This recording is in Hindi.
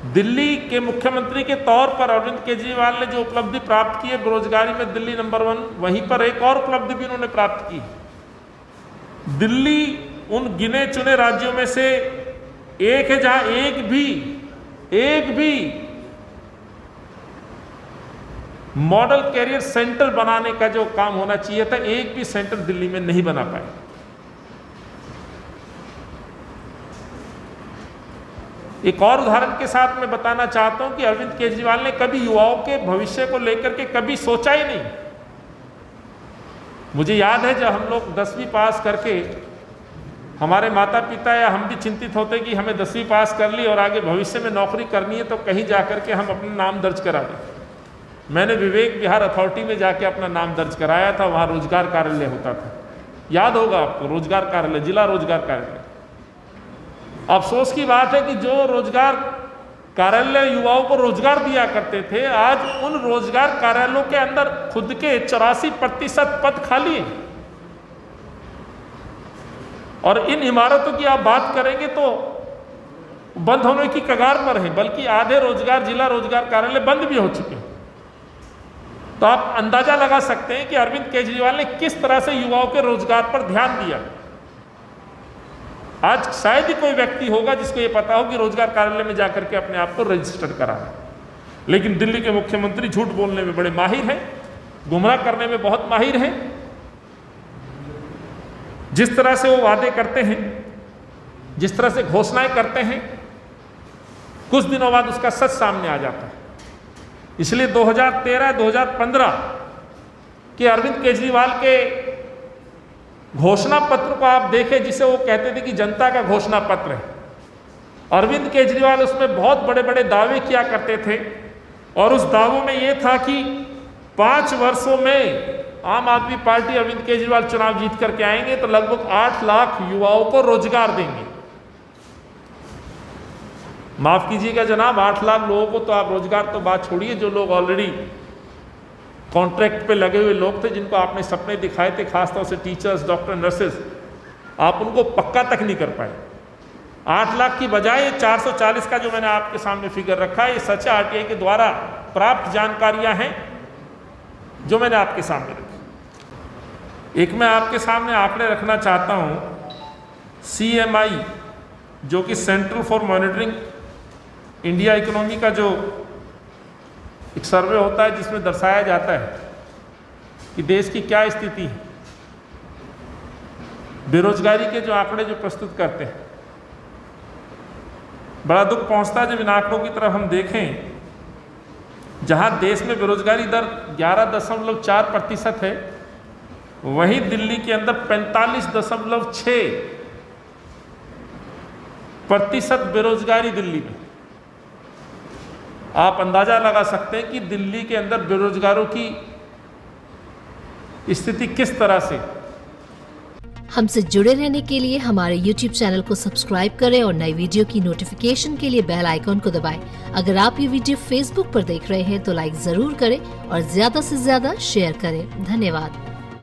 दिल्ली के मुख्यमंत्री के तौर पर अरविंद केजरीवाल ने जो उपलब्धि प्राप्त की है बेरोजगारी में दिल्ली नंबर 1, वहीं पर एक और उपलब्धि भी उन्होंने प्राप्त की। दिल्ली उन गिने चुने राज्यों में से एक है जहां एक भी मॉडल कैरियर सेंटर बनाने का जो काम होना चाहिए था, एक भी सेंटर दिल्ली में नहीं बना पाए। एक और उदाहरण के साथ मैं बताना चाहता हूं कि अरविंद केजरीवाल ने कभी युवाओं के भविष्य को लेकर के कभी सोचा ही नहीं। मुझे याद है जब हम लोग 10वीं पास करके हमारे माता पिता या हम भी चिंतित होते कि हमें 10वीं पास कर ली और आगे भविष्य में नौकरी करनी है तो कहीं जाकर के हम अपना नाम दर्ज करा दें। मैंने विवेक विहार अथॉरिटी में जाके अपना नाम दर्ज कराया था, वहाँ रोजगार कार्यालय होता था, याद होगा आपको, रोजगार कार्यालय, जिला रोजगार कार्यालय। अफसोस की बात है कि जो रोजगार कार्यालय युवाओं को रोजगार दिया करते थे, आज उन रोजगार कार्यालयों के अंदर खुद के 84% पद खाली हैं। और इन इमारतों की आप बात करेंगे तो बंद होने की कगार पर है, बल्कि आधे जिला रोजगार कार्यालय बंद भी हो चुके हैं। तो आप अंदाजा लगा सकते हैं कि अरविंद केजरीवाल ने किस तरह से युवाओं के रोजगार पर ध्यान दिया। आज शायद ही कोई व्यक्ति होगा जिसको ये पता हो कि रोजगार कार्यालय में जाकर के अपने आप को रजिस्टर कराना। लेकिन दिल्ली के मुख्यमंत्री झूठ बोलने में बड़े माहिर हैं, गुमराह करने में बहुत माहिर हैं। जिस तरह से वो वादे करते हैं, जिस तरह से घोषणाएं करते हैं, कुछ दिनों बाद उसका सच सामने आ जाता है। इसलिए 2013-2015 के अरविंद केजरीवाल के घोषणा पत्र को आप देखें, जिसे वो कहते थे कि जनता का घोषणा पत्र है। अरविंद केजरीवाल उसमें बहुत बड़े बड़े दावे किया करते थे और उस दावों में ये था कि 5 वर्षों में आम आदमी पार्टी अरविंद केजरीवाल चुनाव जीत करके आएंगे तो लगभग 8 लाख युवाओं को रोजगार देंगे। माफ कीजिएगा जनाब, 8 लाख लोगों को तो आप रोजगार तो बात छोड़िए, जो लोग ऑलरेडी कॉन्ट्रैक्ट पे लगे हुए लोग थे, जिनको आपने सपने दिखाए थे, खासतौर से टीचर्स, डॉक्टर, नर्सेज, आप उनको पक्का तक नहीं कर पाए। 8 लाख की बजाय 440 का जो मैंने आपके सामने फिगर रखा है, ये सच आरटीआई के द्वारा प्राप्त जानकारियां हैं जो मैंने आपके सामने रखी। एक मैं आपके सामने आंकड़े रखना चाहता हूं, CMI जो कि central for monitoring India economy का जो एक सर्वे होता है जिसमें दर्शाया जाता है कि देश की क्या स्थिति है, बेरोजगारी के जो आंकड़े जो प्रस्तुत करते हैं, बड़ा दुख पहुंचता है जब इन आंकड़ों की तरफ हम देखें। जहां देश में बेरोजगारी दर 11.4% है, वहीं दिल्ली के अंदर 45.6% बेरोजगारी दिल्ली में। आप अंदाजा लगा सकते हैं कि दिल्ली के अंदर बेरोजगारों की स्थिति किस तरह से। हमसे जुड़े रहने के लिए हमारे YouTube चैनल को सब्सक्राइब करें और नई वीडियो की नोटिफिकेशन के लिए बेल आइकॉन को दबाएं। अगर आप ये वीडियो Facebook पर देख रहे हैं तो लाइक जरूर करें और ज्यादा से ज्यादा शेयर करें। धन्यवाद।